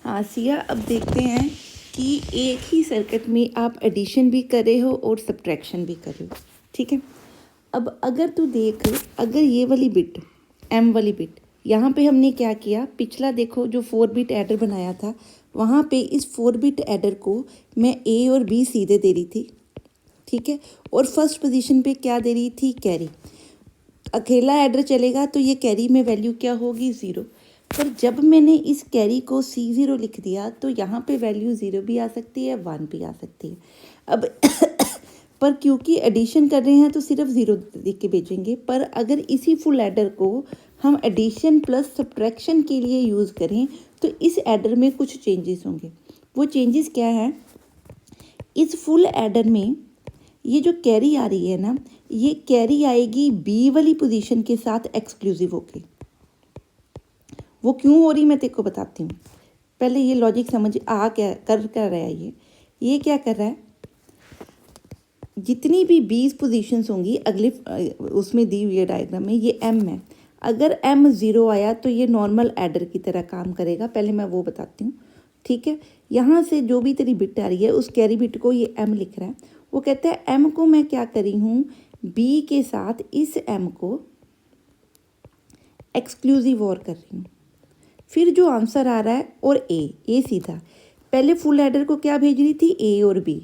हाँ सिया, अब देखते हैं कि एक ही सर्किट में आप एडिशन भी कर रहे हो और सब्ट्रैक्शन भी कर रहे हो। ठीक है, अब अगर तू देख, अगर ये वाली बिट एम वाली बिट, यहाँ पे हमने क्या किया, पिछला देखो जो 4 बिट एडर बनाया था, वहाँ पे इस 4 बिट एडर को मैं ए और बी सीधे दे रही थी। ठीक है, और फर्स्ट पोजीशन पे क्या दे रही थी, कैरी। अकेला एडर चलेगा तो ये कैरी में वैल्यू क्या होगी, 0। पर जब मैंने इस कैरी को C0 लिख दिया तो यहाँ पे वैल्यू 0 भी आ सकती है, 1 भी आ सकती है। अब पर क्योंकि एडिशन कर रहे हैं तो सिर्फ 0 लिख के भेजेंगे। पर अगर इसी फुल एडर को हम एडिशन प्लस सब्ट्रैक्शन के लिए यूज़ करें तो इस एडर में कुछ चेंजेस होंगे। वो चेंजेस क्या है, इस फुल एडर में ये जो कैरी आ रही है ना, ये कैरी आएगी बी वाली पोजीशन के साथ एक्सक्लूसिव होके। वो क्यों हो रही मैं तेरे को बताती हूँ, पहले ये लॉजिक समझ आ। क्या कर रहा है ये क्या कर रहा है, जितनी भी 20 पोजीशंस होंगी अगले उसमें दी हुई है डायग्राम में, ये एम है। अगर एम 0 आया तो ये नॉर्मल एडर की तरह काम करेगा, पहले मैं वो बताती हूँ। ठीक है, यहाँ से जो भी तेरी बिट आ रही है उस कैरी बिट को ये एम लिख रहा है। वो कहता है एम को मैं क्या करी हूँ, बी के साथ इस एम को एक्सक्लूसिव और कर रही हूँ। फिर जो आंसर आ रहा है और ए सीधा, पहले फुल एडर को क्या भेज रही थी, ए और बी।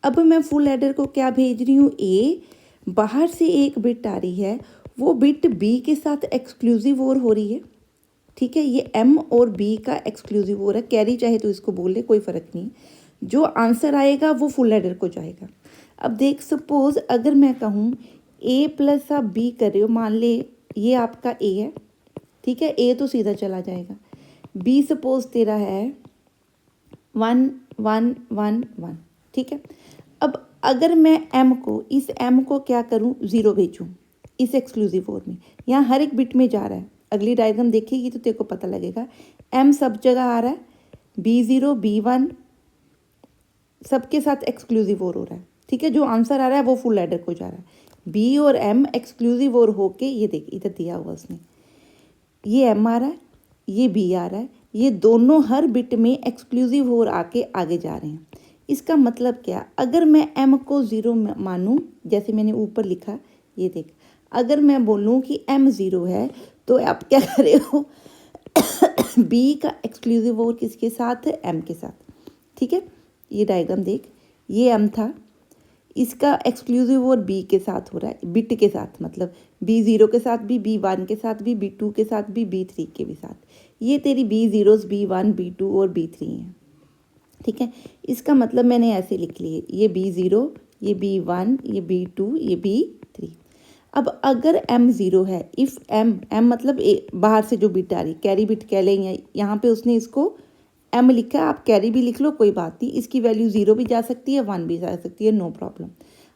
अब मैं फुल एडर को क्या भेज रही हूँ, ए। बाहर से एक बिट आ रही है, वो बिट बी के साथ एक्सक्लूसिव और हो रही है। ठीक है, ये एम और बी का एक्सक्लूसिव और है, कैरी चाहे तो इसको बोल ले, कोई फ़र्क नहीं। जो आंसर आएगा वो फुल एडर को जाएगा। अब देख, सपोज अगर मैं कहूँ ए प्लस आप बी कर रहे हो, मान ले ये आपका ए है। ठीक है, ए तो सीधा चला जाएगा। बी सपोज तेरा है 1 1 1 1। ठीक है, अब अगर मैं एम को, इस एम को क्या करूं, 0 भेजूं इस एक्सक्लूसिव और में, यहाँ हर एक बिट में जा रहा है। अगली डायग्राम देखेगी तो तेरे को पता लगेगा, एम सब जगह आ रहा है, B0 B1 सबके साथ एक्सक्लूसिव और हो रहा है। ठीक है, जो आंसर आ रहा है वो फुल एडर को जा रहा है। बी और एम एक्सक्लूसिव और होके, ये देख इधर दिया हुआ उसने, ये एम आ रहा है, ये बी आ रहा है, ये दोनों हर बिट में एक्सक्लूसिव और आके आगे जा रहे हैं। इसका मतलब क्या, अगर मैं एम को 0 मानूं, जैसे मैंने ऊपर लिखा, ये देख, अगर मैं बोलूं कि एम 0 है तो आप क्या कर रहे हो, बी का एक्सक्लूसिव और किसके साथ है, एम के साथ। ठीक है, ये डायग्राम देख, ये एम था, इसका एक्सक्लूसिव और बी के साथ हो रहा है, बिट के साथ, मतलब B0 के साथ भी, B1 के साथ भी, B2 के साथ भी, B3 के भी साथ। ये तेरी B0, B1 B2 और B3 हैं। ठीक है, इसका मतलब मैंने ऐसे लिख लिए, ये B0, ये B1, ये B2, ये B3। अब अगर M 0 है, इफ़ M मतलब बाहर से जो बिट आ रही, कैरी बिट कह लें, यहाँ पे उसने इसको M लिखा है, आप कैरी भी लिख लो, कोई बात नहीं। इसकी वैल्यू 0 भी जा सकती है, 1 भी जा सकती है, नो प्रॉब्लम।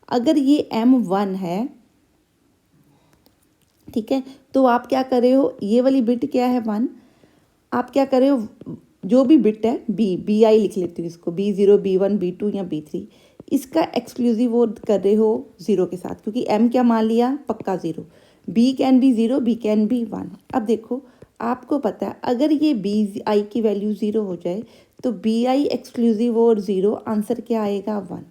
अगर ये M 1 है, ठीक है, तो आप क्या कर रहे हो, ये वाली बिट क्या है, 1। आप क्या कर रहे हो, जो भी बिट है, BI लिख लेती हूँ इसको, B0 B1 B2 या B3, इसका एक्सक्लूसिव वो कर रहे हो 0 के साथ, क्योंकि M क्या मान लिया, पक्का 0। B can be 0, B can be 1। अब देखो, आपको पता है अगर ये BI की वैल्यू 0 हो जाए तो BI एक्सक्लूसिव और 0, आंसर क्या आएगा, 1।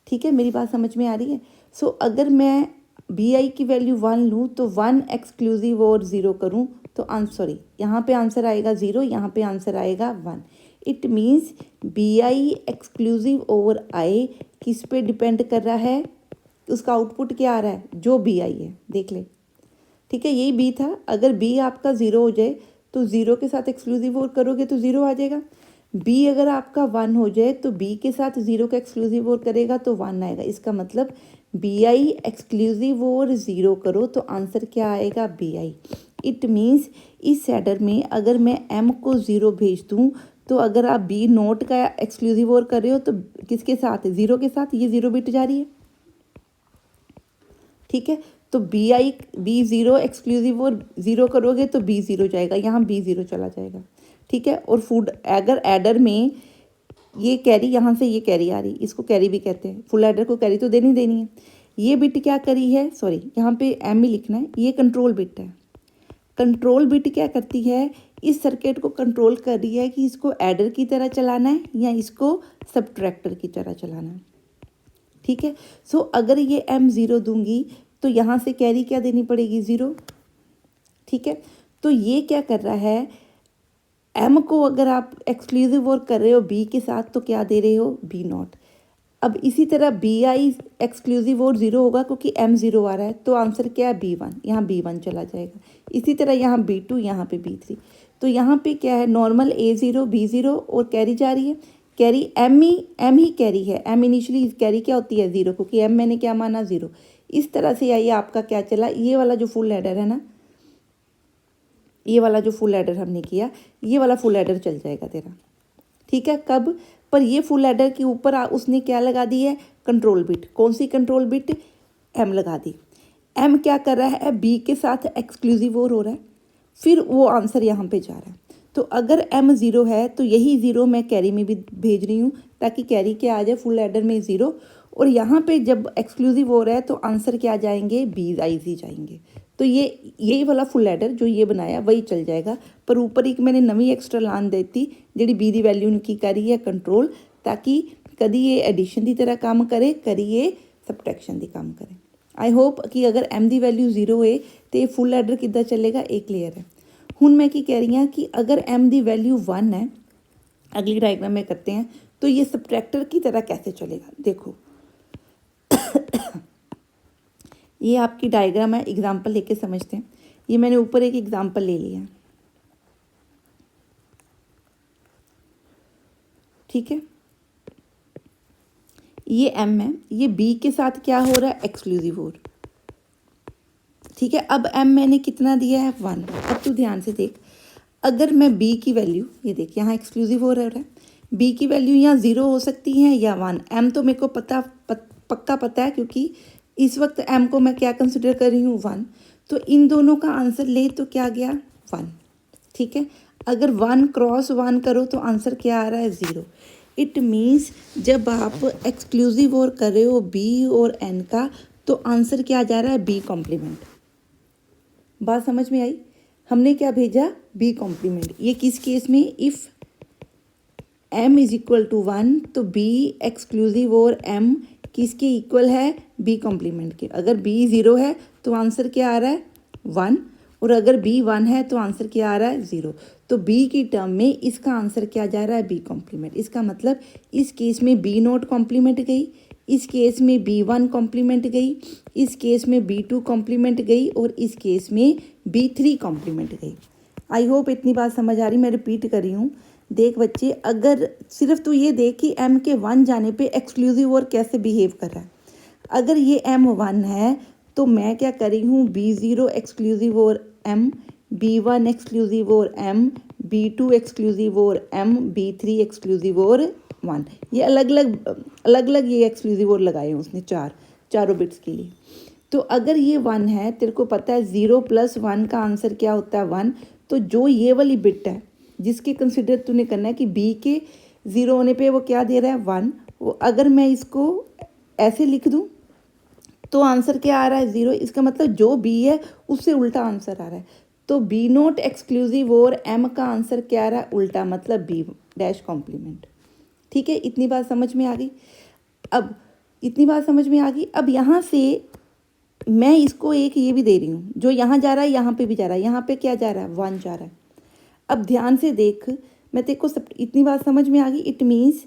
ठीक है, मेरी बात समझ में आ रही है। सो अगर मैं BI की वैल्यू 1 लूँ तो 1 एक्सक्लूसिव और 0 करूँ तो सॉरी, यहाँ पे आंसर आएगा 0, यहाँ पे आंसर आएगा 1। It means BI exclusive over I किस पे डिपेंड कर रहा है, उसका आउटपुट क्या आ रहा है, जो BI है, देख ले। ठीक है, यही B था। अगर B आपका 0 हो जाए तो 0 के साथ एक्सक्लूसिव और करोगे तो 0 आ जाएगा। B अगर आपका 1 हो जाए तो B के साथ 0 का एक्सक्लूसिव और करेगा तो 1 आएगा। इसका मतलब BI एक्सक्लूसिव और 0 करो तो आंसर क्या आएगा, BI। इट मीन्स इस एडर में अगर मैं M को 0 भेज दूँ तो अगर आप B नोट का एक्सक्लूसिव और कर रहे हो तो किसके साथ, 0 के साथ, ये 0 बिट जा रही है। ठीक है, तो B0 एक्सक्लूसिव और 0 करोगे तो B0 जाएगा, यहाँ B0 चला जाएगा। ठीक है, और फुल अगर एडर में ये कैरी, यहाँ से ये कैरी आ रही, इसको कैरी भी कहते हैं, फुल एडर को कैरी तो देनी है। ये बिट क्या करी है, सॉरी यहाँ पे M ही लिखना है, ये कंट्रोल बिट है। कंट्रोल बिट क्या करती है, इस सर्किट को कंट्रोल कर रही है कि इसको एडर की तरह चलाना है या इसको सब्ट्रैक्टर की तरह चलाना है। ठीक है, सो अगर ये m 0 दूंगी तो यहाँ से कैरी क्या देनी पड़ेगी 0। ठीक है, तो ये क्या कर रहा है, m को अगर आप एक्सक्लूसिव और कर रहे हो b के साथ तो क्या दे रहे हो b नॉट। अब इसी तरह बी आई एक्सक्लूसिव और 0 होगा क्योंकि m 0 आ रहा है, तो आंसर क्या है b1, यहाँ b1 चला जाएगा। इसी तरह यहाँ b2, यहाँ पे b3। तो यहाँ पे क्या है, नॉर्मल a0 b0 और कैरी जा रही है, कैरी m ही कैरी है। m इनिशियली कैरी क्या होती है 0, क्योंकि m मैंने क्या माना 0। इस तरह से आइए आपका क्या चला, ये वाला जो फुल एडर है ना, ये वाला जो फुल एडर हमने किया, ये वाला फुल एडर चल जाएगा तेरा। ठीक है, कब, पर ये फुल एडर के ऊपर उसने क्या लगा दी है, कंट्रोल बिट। कौन सी कंट्रोल बिट, m लगा दी। m क्या कर रहा है, b के साथ एक्सक्लूसिव और हो रहा है, फिर वो आंसर यहाँ पे जा रहा है। तो अगर m 0 है तो यही 0 मैं कैरी में भी भेज रही हूँ ताकि कैरी क्या आ जाए, फुल एडर में 0। और यहाँ पे जब एक्सक्लूसिव हो रहा है तो आंसर क्या जाएंगे, b आई जी जाएंगे। तो ये यही वाला फुल एडर जो ये बनाया वही चल जाएगा, पर ऊपर एक मैंने नवी एक्स्ट्रा लान देती जी बी की वैल्यू की करी है कंट्रोल, ताकि कभी ये एडिशन की तरह काम करे, कभी ये सबट्रैक्शन की काम करे। आई होप कि अगर m की वैल्यू 0 है तो ये फुल एडर किद्दां चलेगा, एक क्लीयर है। हुण मैं की कह रही हाँ कि अगर m की वैल्यू 1 है, अगली डायग्राम में करते हैं, तो ये सबट्रैक्टर की तरह कैसे चलेगा। देखो ये आपकी डायग्राम है, एग्जाम्पल लेके समझते हैं। ये मैंने ऊपर एक एग्जाम्पल ले लिया, ठीक है। ये m है, ये b के साथ क्या हो रहा है, एक्सक्लूसिव और। ठीक है, अब m मैंने कितना दिया है 1। अब तू ध्यान से देख, अगर मैं b की वैल्यू, ये देख यहाँ एक्सक्लूसिव हो रहा है, b की वैल्यू यहाँ 0 हो सकती है या 1। m तो मेरे को पक्का पता है क्योंकि इस वक्त m को मैं क्या कंसिडर कर रही हूँ 1। तो इन दोनों का आंसर ले तो क्या गया 1। ठीक है, अगर 1 क्रॉस 1 करो तो आंसर क्या आ रहा है 0। इट मीन्स जब आप एक्सक्लूसिव और कर रहे हो b और n का, तो आंसर क्या जा रहा है b कॉम्प्लीमेंट। बात समझ में आई, हमने क्या भेजा b कॉम्प्लीमेंट। ये किस केस में, if m is equal to 1 तो b एक्सक्लूसिव और m किसके इक्वल है, b कॉम्प्लीमेंट के। अगर b 0 है तो आंसर क्या आ रहा है 1, और अगर b 1 है तो आंसर क्या आ रहा है 0। तो b की टर्म में इसका आंसर क्या जा रहा है b कॉम्प्लीमेंट। इसका मतलब इस केस में b नोट कॉम्प्लीमेंट गई, इस केस में b1 कॉम्प्लीमेंट गई, इस केस में b2 कॉम्प्लीमेंट गई, और इस केस में b3 कॉम्प्लीमेंट गई। आई होप इतनी बात समझ आ रही, मैं रिपीट कर रही हूँ। देख बच्चे, अगर सिर्फ तू ये देख कि m के 1 जाने पे एक्सक्लूसिव और कैसे बिहेव कर रहा है। अगर ये m 1 है तो मैं क्या कर रही हूँ, b0 एक्सक्लूसिव और m, b1 एक्सक्लूसिव और m, b2 एक्सक्लूसिव और m, b3 एक्सक्लूसिव और 1। ये अलग अलग ये एक्सक्लूसिव और लगाए हैं उसने चारों बिट्स के लिए। तो अगर ये 1 है, तेरे को पता है 0 + 1 का आंसर क्या होता है 1। तो जो ये वाली बिट है जिसके कंसिडर तूने करना है कि b के 0 होने पे वो क्या दे रहा है 1, वो अगर मैं इसको ऐसे लिख दूं तो आंसर क्या आ रहा है 0। इसका मतलब जो b है उससे उल्टा आंसर आ रहा है। तो b नोट एक्सक्लूसिव और m का आंसर क्या आ रहा है उल्टा, मतलब b डैश कॉम्प्लीमेंट। ठीक है, इतनी बात समझ में आ गई। अब इतनी बात समझ में आ गई, अब यहाँ से मैं इसको एक ये भी दे रही हूँ, जो यहाँ जा रहा है यहाँ पे भी जा रहा है, यहाँ पे क्या जा रहा है 1 जा रहा है। अब ध्यान से देख, मैं तेरे को सब इतनी बात समझ में आ गई। इट मीन्स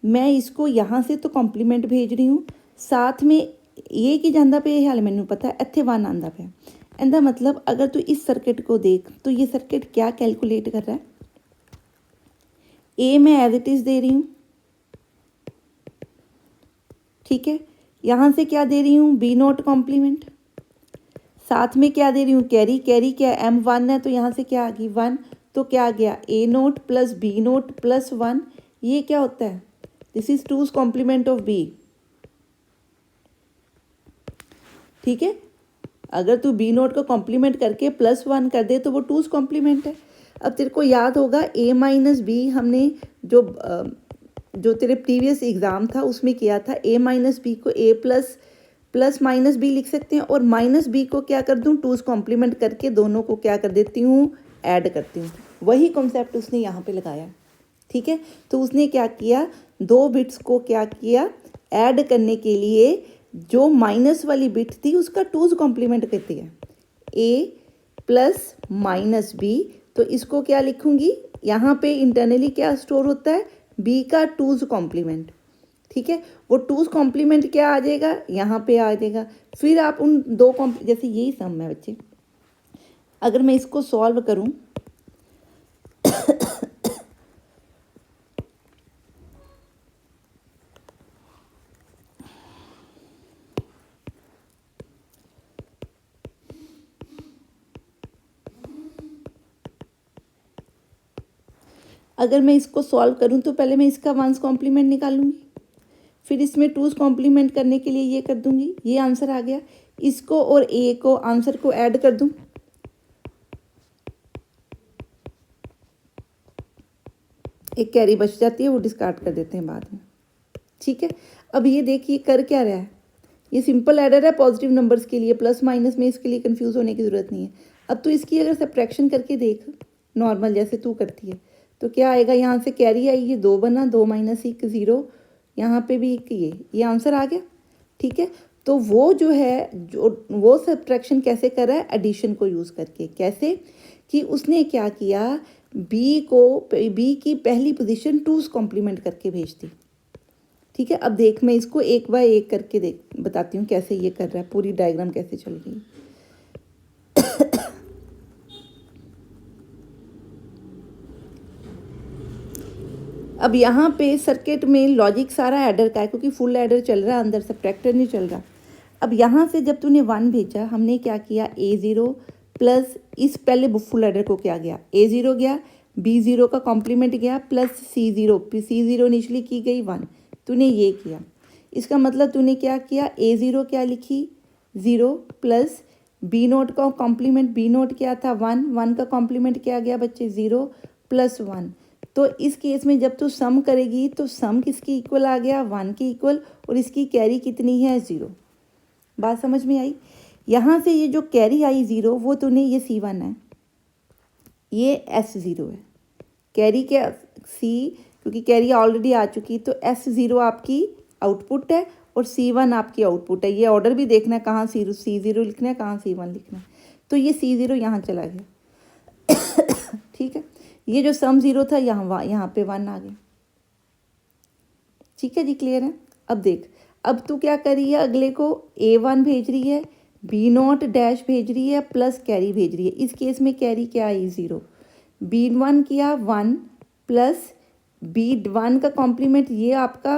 मैं इसको यहाँ से तो कॉम्प्लीमेंट भेज रही हूँ, साथ में ये की जाता पे हाल मैनू पता है इत्थे 1 आंदा पे। इहदा मतलब अगर तू इस सर्किट को देख तो ये सर्किट क्या कैलकुलेट कर रहा है, ए मैं एज इट इज़ दे रही हूँ, ठीक है। यहाँ से क्या दे रही हूँ b नोट कॉम्प्लीमेंट, साथ में क्या दे रही हूँ कैरी, कैरी क्या m1 है तो यहाँ से क्या आ गई 1, तो क्या आ गया a not plus b not plus 1। ये क्या होता है, this is 2's complement of b। ठीक है, अगर तू b नोट को कॉम्प्लीमेंट करके +1 कर दे तो वो 2's कॉम्प्लीमेंट है। अब तेरे को याद होगा a माइनस बी हमने जो तेरे प्रीवियस एग्ज़ाम था उसमें किया था, a माइनस बी को a प्लस माइनस बी लिख सकते हैं, और माइनस बी को क्या कर दूँ 2's कॉम्प्लीमेंट करके दोनों को क्या कर देती हूँ ऐड करती हूँ। वही कॉन्सेप्ट उसने यहाँ पे लगाया, ठीक है। तो उसने क्या किया, 2 बिट्स को क्या किया, ऐड करने के लिए जो माइनस वाली बिट थी उसका 2's कॉम्प्लीमेंट करती है, a प्लस माइनस b। तो इसको क्या लिखूंगी, यहाँ पे इंटरनली क्या स्टोर होता है, b का 2's कॉम्प्लीमेंट, ठीक है। वो 2's कॉम्प्लीमेंट क्या आ जाएगा, यहाँ पे आ जाएगा। फिर आप उन दो जैसे यही सम है बच्चे, अगर मैं इसको सॉल्व करूँ अगर मैं इसको सॉल्व करूं तो पहले मैं इसका 1's कॉम्प्लीमेंट निकालूंगी, फिर इसमें 2's कॉम्प्लीमेंट करने के लिए ये कर दूंगी, ये आंसर आ गया। इसको और ए को आंसर को ऐड कर दूं, एक कैरी बच जाती है, वो डिस्कार्ड कर देते हैं बाद में, ठीक है। अब ये देखिए कर क्या रहा है, ये सिंपल एडर है पॉजिटिव नंबर्स के लिए, प्लस माइनस में इसके लिए कंफ्यूज होने की ज़रूरत नहीं है। अब तो इसकी अगर सब्ट्रैक्शन करके देख नॉर्मल जैसे तू करती है तो क्या आएगा, यहाँ से कैरी आई, ये 2 बना, 2 माइनस 1 0, यहाँ पे भी एक ये आंसर आ गया, ठीक है। तो वो जो है जो वो सब्ट्रैक्शन कैसे कर रहा है, एडिशन को यूज़ करके। कैसे कि उसने क्या किया, बी की पहली पोजीशन 2's कॉम्प्लीमेंट करके भेज दी, ठीक है। अब देख मैं इसको एक बाय एक करके देख बताती हूँ कैसे ये कर रहा है, पूरी डायग्राम कैसे चल रही है। अब यहाँ पे सर्किट में लॉजिक सारा एडर का है क्योंकि फुल एडर चल रहा है, अंदर सब्ट्रैक्टर नहीं चल रहा। अब यहाँ से जब तूने 1 भेजा, हमने क्या किया, A0 प्लस इस पहले फुल एडर को क्या गया, A0 गया, B0 का कॉम्प्लीमेंट गया, प्लस C0 निचली की गई 1, तूने ये किया। इसका मतलब तूने क्या किया, A0 क्या लिखी 0 प्लस B0 का कॉम्प्लीमेंट, B0 क्या था 1 का कॉम्प्लीमेंट क्या गया बच्चे 0 प्लस 1। तो इस केस में जब तू सम करेगी तो सम किसकी इक्वल आ गया, 1 के इक्वल, और इसकी कैरी कितनी है 0। बात समझ में आई। यहाँ से ये जो कैरी आई 0 वो तूने, ये C1 है, ये S0 है, कैरी क्या C, क्योंकि कैरी ऑलरेडी आ चुकी, तो S0 आपकी आउटपुट है और C1 आपकी आउटपुट है। ये ऑर्डर भी देखना है कहाँ C0 लिखना है, कहाँ C1 लिखना है। तो ये C0 यहाँ चला गया, ठीक है। ये जो सम 0 था यहाँ पे 1 आ गया, ठीक है जी, क्लियर है। अब देख, अब तू क्या कर रही है, अगले को A1 भेज रही है, B0 डैश भेज रही है, प्लस कैरी भेज रही है। इस केस में कैरी क्या आई 0, B1 किया 1 प्लस B1 का कॉम्प्लीमेंट, ये आपका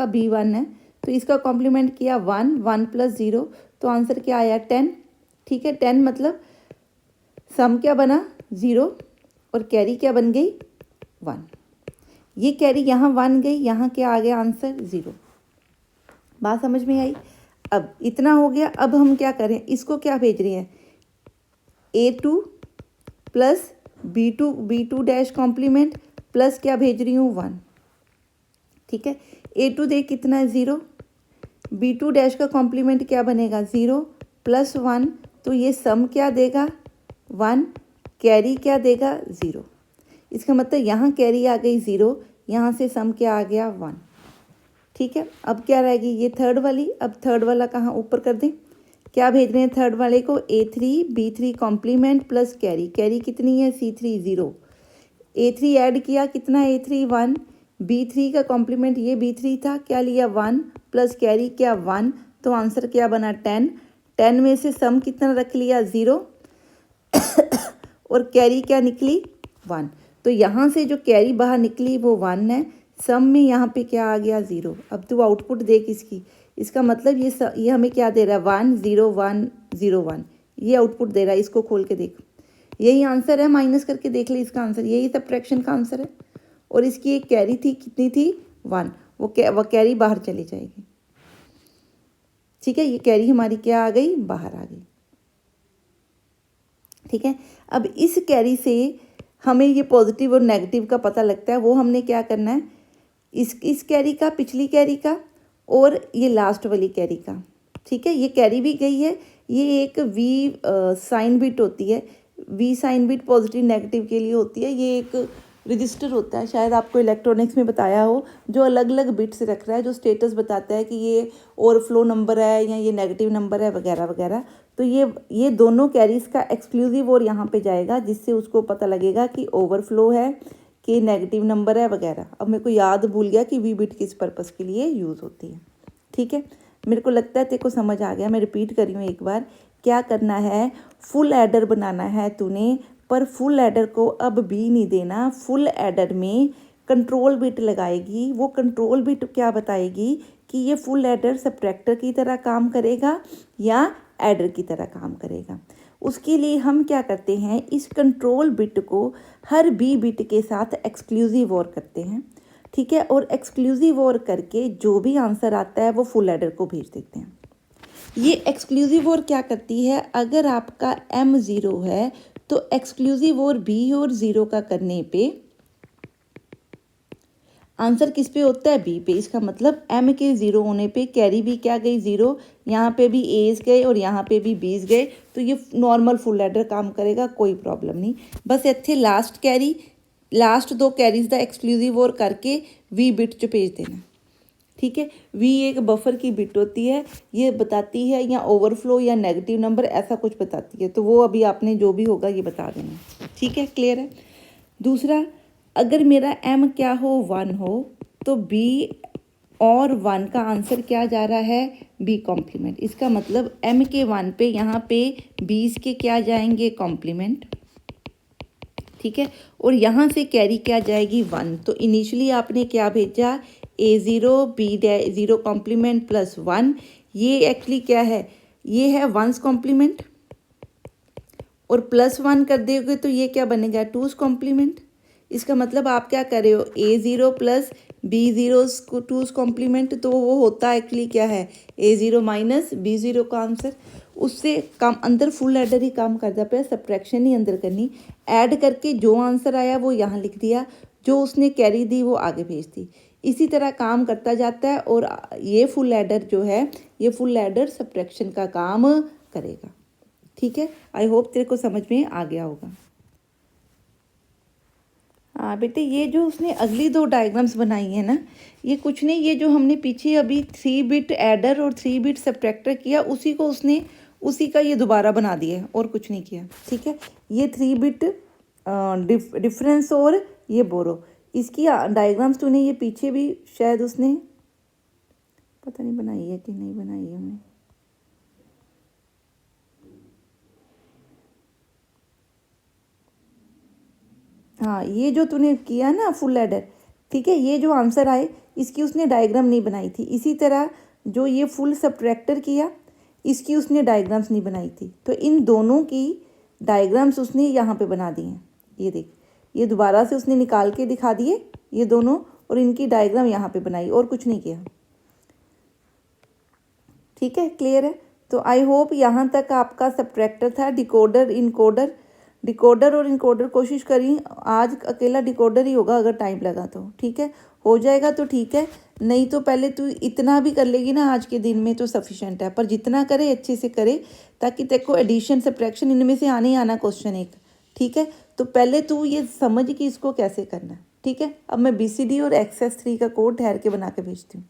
B1 है, तो इसका कॉम्प्लीमेंट किया 1 प्लस 0, तो आंसर क्या आया 10, ठीक है। 10 मतलब सम क्या बना 0 और कैरी क्या बन गई 1। ये कैरी यहाँ 1 गई, यहाँ क्या आ गया आंसर 0। बात समझ में आई। अब इतना हो गया, अब हम क्या करें, इसको क्या भेज रहे हैं, A2 plus B2 dash complement plus क्या भेज रही हूँ 1, ठीक है। A2 दे कितना है 0, B2 डैश का कॉम्प्लीमेंट क्या बनेगा 0 प्लस 1, तो ये सम क्या देगा 1, कैरी क्या देगा 0। इसका मतलब यहाँ कैरी आ गई 0, यहाँ से सम क्या आ गया 1, ठीक है। अब क्या रहेगी ये थर्ड वाली, अब थर्ड वाला कहाँ ऊपर कर दें, क्या भेज रहे हैं थर्ड वाले को, A3 B3 complement plus carry, carry कितनी है C3 0, A3 ऐड किया कितना A3 1, B3 का कॉम्प्लीमेंट ये B3 था, क्या लिया 1 प्लस कैरी क्या 1, तो आंसर क्या बना 10 में से सम कितना रख लिया 0 और कैरी क्या निकली 1। तो यहाँ से जो कैरी बाहर निकली वो 1 है, सम में यहाँ पे क्या आ गया 0। अब तू आउटपुट देख इसकी, इसका मतलब ये हमें क्या दे रहा है 1 0 1 0 1, ये आउटपुट दे रहा है। इसको खोल के देख, यही आंसर है, माइनस करके देख ले इसका आंसर, यही सब्ट्रैक्शन का आंसर है। और इसकी एक कैरी थी, कितनी थी 1, वो कैरी बाहर चली जाएगी, ठीक है। ये कैरी हमारी क्या आ गई, बाहर आ गई, ठीक है। अब इस कैरी से हमें ये पॉजिटिव और नेगेटिव का पता लगता है, वो हमने क्या करना है, इस कैरी का, पिछली कैरी का और ये लास्ट वाली कैरी का, ठीक है। ये कैरी भी गई है, ये एक V साइन बिट होती है, वी साइन बिट पॉजिटिव नेगेटिव के लिए होती है। ये एक रजिस्टर होता है, शायद आपको इलेक्ट्रॉनिक्स में बताया हो, जो अलग अलग बिट्स रख रहा है, जो स्टेटस बताता है कि ये ओवरफ्लो नंबर है या ये नेगेटिव नंबर है वगैरह वगैरह। तो ये दोनों कैरीज का एक्सक्लूसिव और यहाँ पे जाएगा, जिससे उसको पता लगेगा कि ओवरफ्लो है कि नेगेटिव नंबर है वगैरह। अब मेरे को याद भूल गया कि वी बिट किस पर्पज़ के लिए यूज़ होती है। ठीक है, मेरे को लगता है तेरे को समझ आ गया। मैं रिपीट कर रही हूँ एक बार। क्या करना है, फुल एडर बनाना है तूने, पर फुल एडर को अब बी नहीं देना। फुल एडर में कंट्रोल बिट लगाएगी। वो कंट्रोल बिट क्या बताएगी कि ये फुल एडर सब्ट्रैक्टर की तरह काम करेगा या एडर की तरह काम करेगा। उसके लिए हम क्या करते हैं, इस कंट्रोल बिट को हर बी बिट के साथ एक्सक्लूसिव और करते हैं। ठीक है, और एक्सक्लूसिव और करके जो भी आंसर आता है वो फुल एडर को भेज देते हैं। ये एक्सक्लूसिव और क्या करती है, अगर आपका m 0 है तो एक्सक्लूसिव और बी और 0 का करने पे आंसर किस पे होता है, बी पे। इसका मतलब m के 0 होने पे कैरी भी क्या गई 0, यहाँ पे भी एज गए और यहाँ पे भी बीज गए, तो ये नॉर्मल फुल एडर काम करेगा, कोई प्रॉब्लम नहीं। बस इत्थे लास्ट दो कैरीज का एक्सक्लूसिव और करके वी बिट च भेज देना। ठीक है, वी एक बफर की बिट होती है, ये बताती है या ओवरफ्लो या नेगेटिव नंबर ऐसा कुछ बताती है, तो वो अभी आपने जो भी होगा ये बता देना। ठीक है, क्लियर है। दूसरा, अगर मेरा m क्या हो 1 हो तो b और 1 का आंसर क्या जा रहा है, b कॉम्प्लीमेंट। इसका मतलब m के 1 पे यहाँ पे बीस के क्या जाएंगे, कॉम्प्लीमेंट। ठीक है, और यहाँ से कैरी क्या जाएगी 1। तो इनिशियली आपने क्या भेजा, a0 b0 कॉम्प्लीमेंट प्लस 1। ये एक्चुअली क्या है, ये है 1's कॉम्प्लीमेंट, और प्लस 1 कर दोगे तो ये क्या बनेगा, 2's कॉम्प्लीमेंट। इसका मतलब आप क्या कर रहे हो, a0 प्लस b0 को 2's कॉम्प्लीमेंट, तो वो होता है एक्चुअली क्या है, a0 माइनस b0 का आंसर। उससे काम अंदर फुल एडर ही काम करता पे, सब्ट्रैक्शन ही अंदर करनी। ऐड करके जो आंसर आया वो यहाँ लिख दिया, जो उसने कैरी दी वो आगे भेज दी। इसी तरह काम करता जाता है, और ये फुल एडर जो है, ये फुल एडर सब्ट्रैक्शन का काम करेगा। ठीक है, आई होप तेरे को समझ में आ गया होगा। हाँ बेटे, ये जो उसने अगली दो डायग्राम्स बनाई है ना, ये कुछ नहीं, ये जो हमने पीछे अभी 3 बिट एडर और 3 बिट सब्ट्रैक्टर किया, उसी को उसने उसी का ये दोबारा बना दिया है, और कुछ नहीं किया। ठीक है, ये 3 बिट डिफरेंस और ये बोरो, इसकी डायग्राम्स तूने ये पीछे भी शायद उसने पता नहीं बनाई है कि नहीं बनाई है हमने। हाँ, ये जो तूने किया ना फुल एडर, ठीक है, ये जो आंसर आए इसकी उसने डायग्राम नहीं बनाई थी। इसी तरह जो ये फुल सब्ट्रैक्टर किया, इसकी उसने डायग्राम्स नहीं बनाई थी, तो इन दोनों की डायग्राम्स उसने यहाँ पे बना दी हैं। ये देख, ये दोबारा से उसने निकाल के दिखा दिए ये दोनों, और इनकी डायग्राम यहाँ पे बनाई, और कुछ नहीं किया। ठीक है, क्लियर है। तो आई होप यहाँ तक आपका सब्ट्रैक्टर था, डिकोडर और इनकोडर कोशिश करी आज अकेला डिकोडर ही होगा, अगर टाइम लगा तो। ठीक है, हो जाएगा तो ठीक है, नहीं तो पहले तू इतना भी कर लेगी ना आज के दिन में तो सफिशेंट है, पर जितना करे अच्छे से करे, ताकि तेरे को एडिशन सब्ट्रैक्शन इनमें से आने ही आना क्वेश्चन एक। ठीक है, तो पहले तू ये समझ कि इसको कैसे करना है। ठीक है, अब मैं BCD और XS3 का कोड ठहर के बना के भेजती हूँ।